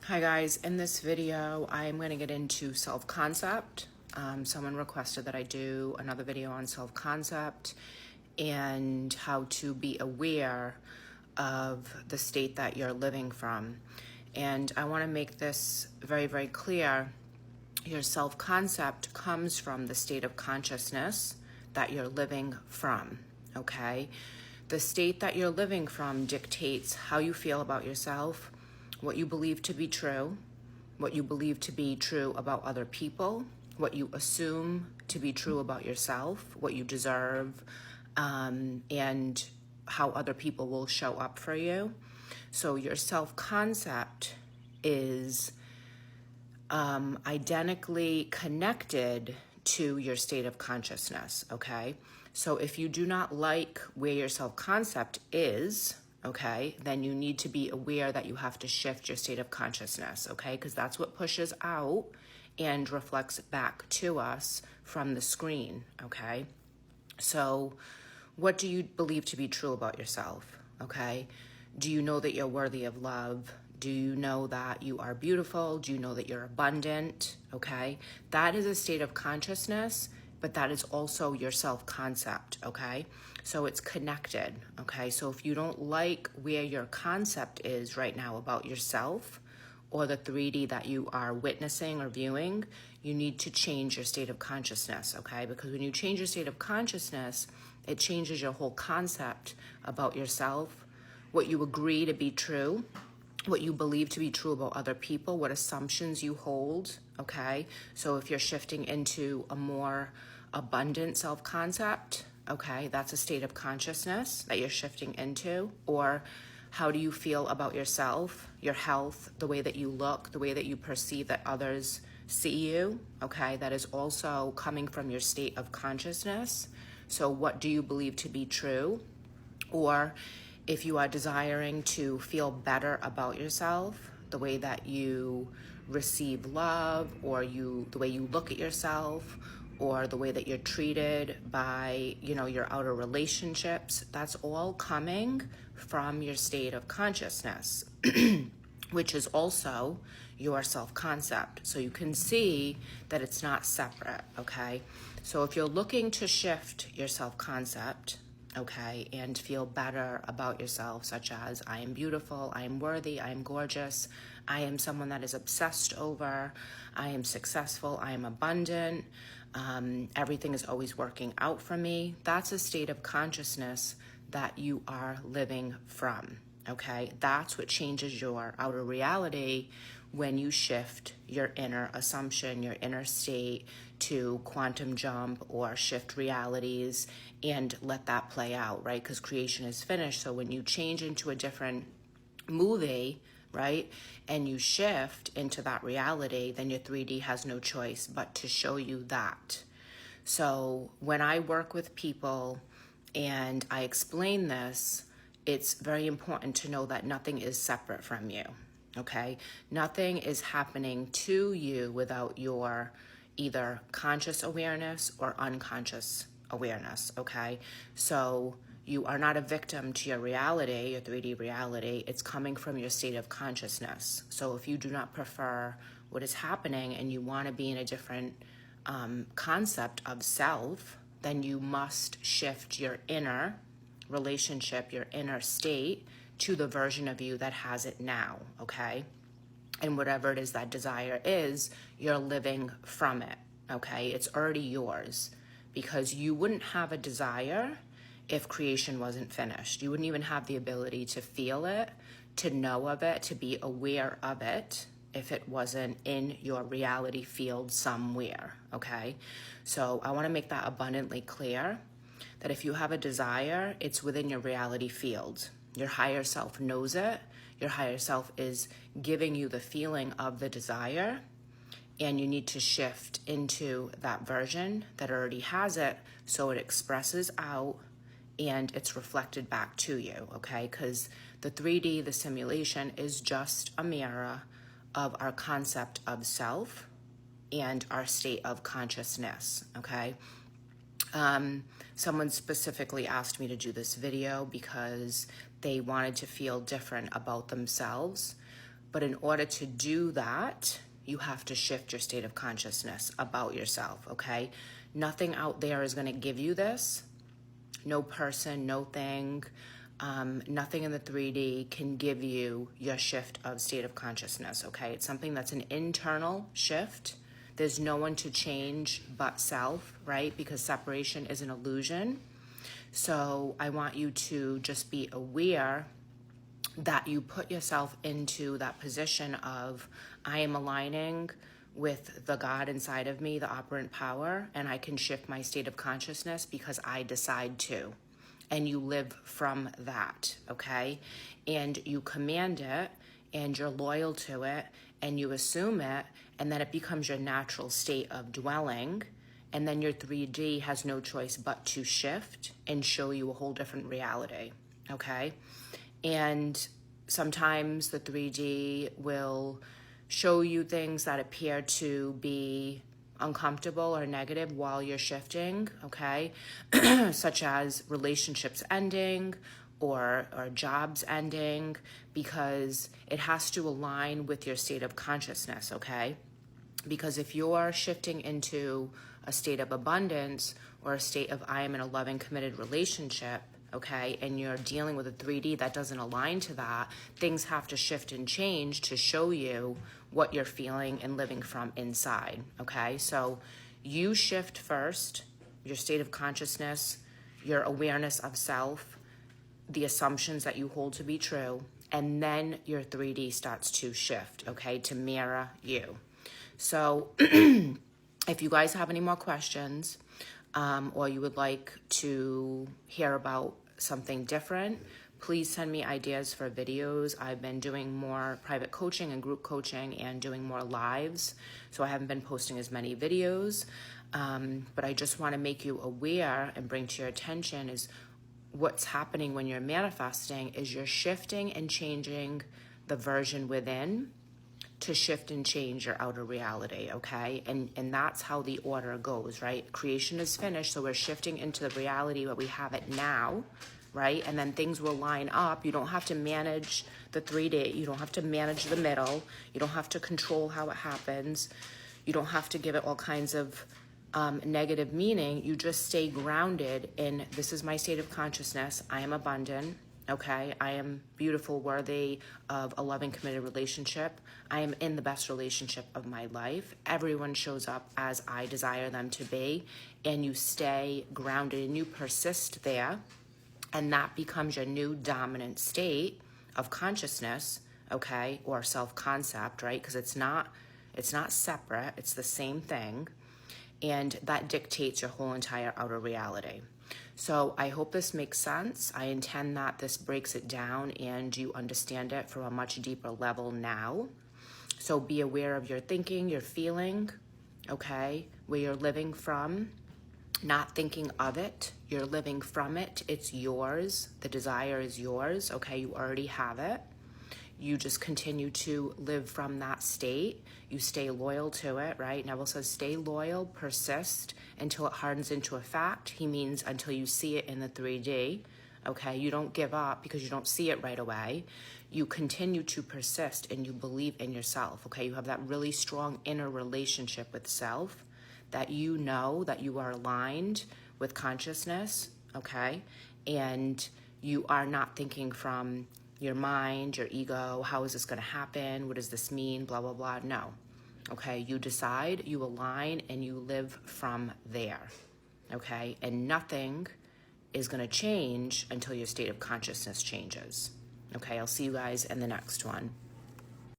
Hi guys, in this video I'm going to get into self-concept. Someone requested that I do another video on self-concept and how to be aware of the state that you're living from. And I want to make this very, very clear. Your self-concept comes from the state of consciousness that you're living from, okay? The state that you're living from dictates how you feel about yourself, what you believe to be true, what you believe to be true about other people, what you assume to be true about yourself, what you deserve, and how other people will show up for you. So your self-concept is identically connected to your state of consciousness, okay? So if you do not like where your self-concept is, okay, then you need to be aware that you have to shift your state of consciousness, okay? Because that's what pushes out and reflects back to us from the screen, okay? So what do you believe to be true about yourself, okay? Do you know that you're worthy of love? Do you know that you are beautiful? Do you know that you're abundant, okay? That is a state of consciousness, but that is also your self-concept, okay? So it's connected, okay? So if you don't like where your concept is right now about yourself or the 3D that you are witnessing or viewing, you need to change your state of consciousness, okay? Because when you change your state of consciousness, it changes your whole concept about yourself, what you agree to be true, what you believe to be true about other people, what assumptions you hold, okay? So if you're shifting into a more abundant self-concept, okay, that's a state of consciousness that you're shifting into. Or how do you feel about yourself, your health, the way that you look, the way that you perceive that others see you, okay? That is also coming from your state of consciousness. So what do you believe to be true? Or if you are desiring to feel better about yourself, the way that you receive love, or the way you look at yourself, or the way that you're treated by, your outer relationships, that's all coming from your state of consciousness, which is also your self-concept. So you can see that it's not separate, okay? So if you're looking to shift your self-concept, okay, and feel better about yourself, such as I am beautiful, I am worthy, I am gorgeous, I am someone that is obsessed over, I am successful, I am abundant, everything is always working out for me. That's a state of consciousness that you are living from, okay? That's what changes your outer reality when you shift your inner assumption, your inner state to quantum jump or shift realities and let that play out, right? Because creation is finished. So when you change into a different movie, right, and you shift into that reality, then your 3D has no choice but to show you that. So when I work with people and I explain this, it's very important to know that nothing is separate from you, okay? Nothing is happening to you without your either conscious awareness or unconscious awareness, okay? So you are not a victim to your reality, your 3D reality. It's coming from your state of consciousness. So if you do not prefer what is happening and you want to be in a different concept of self, then you must shift your inner relationship, your inner state, to the version of you that has it now, okay? And whatever it is that desire is, you're living from it, okay? It's already yours, because you wouldn't have a desire if creation wasn't finished. You wouldn't even have the ability to feel it, to know of it, to be aware of it, if it wasn't in your reality field somewhere, okay? So I want to make that abundantly clear, that if you have a desire, it's within your reality field. Your higher self knows it. Your higher self is giving you the feeling of the desire, and you need to shift into that version that already has it so it expresses out and it's reflected back to you, okay? Because the 3D, the simulation, is just a mirror of our concept of self and our state of consciousness, okay? Someone specifically asked me to do this video because they wanted to feel different about themselves. But in order to do that, you have to shift your state of consciousness about yourself, okay? Nothing out there is going to give you this. No person, no thing, nothing in the 3D can give you your shift of state of consciousness, okay? It's something that's an internal shift. There's no one to change but self, right? Because separation is an illusion. So I want you to just be aware that you put yourself into that position of, I am aligning with the God inside of me, the operant power, and I can shift my state of consciousness because I decide to. And you live from that, okay? And you command it, and you're loyal to it, and you assume it, and then it becomes your natural state of dwelling, and then your 3D has no choice but to shift and show you a whole different reality, okay? And sometimes the 3D will show you things that appear to be uncomfortable or negative while you're shifting, okay? Such as relationships ending or jobs ending, because it has to align with your state of consciousness, okay? Because if you're shifting into a state of abundance or a state of I am in a loving, committed relationship, okay, and you're dealing with a 3D that doesn't align to that, things have to shift and change to show you what you're feeling and living from inside, okay? So you shift first, your state of consciousness, your awareness of self, the assumptions that you hold to be true, and then your 3D starts to shift, okay, to mirror you. So if you guys have any more questions, or you would like to hear about something different, please send me ideas for videos. I've been doing more private coaching and group coaching and doing more lives, so I haven't been posting as many videos, but I just want to make you aware and bring to your attention is what's happening when you're manifesting is you're shifting and changing the version within to shift and change your outer reality, okay? And that's how the order goes, right? Creation is finished, so we're shifting into the reality where we have it now, right? And then things will line up. You don't have to manage the 3D. You don't have to manage the middle. You don't have to control how it happens. You don't have to give it all kinds of negative meaning. You just stay grounded in, this is my state of consciousness. I am abundant. Okay, I am beautiful, worthy of a loving, committed relationship. I am in the best relationship of my life. Everyone shows up as I desire them to be, and you stay grounded and you persist there, and that becomes your new dominant state of consciousness, okay, or self-concept, right? Because it's not separate, it's the same thing, and that dictates your whole entire outer reality. So I hope this makes sense. I intend that this breaks it down and you understand it from a much deeper level now. So be aware of your thinking, your feeling, okay, where you're living from, not thinking of it. You're living from it. It's yours. The desire is yours, okay? You already have it. You just continue to live from that state. You stay loyal to it, right? Neville says stay loyal, persist until it hardens into a fact. He means until you see it in the 3D, okay? You don't give up because you don't see it right away. You continue to persist and you believe in yourself, okay? You have that really strong inner relationship with self that you know that you are aligned with consciousness, okay? And you are not thinking from your mind, your ego, how is this going to happen? What does this mean? Blah, blah, blah. No. Okay. You decide, you align, and you live from there. Okay. And nothing is going to change until your state of consciousness changes. Okay. I'll see you guys in the next one.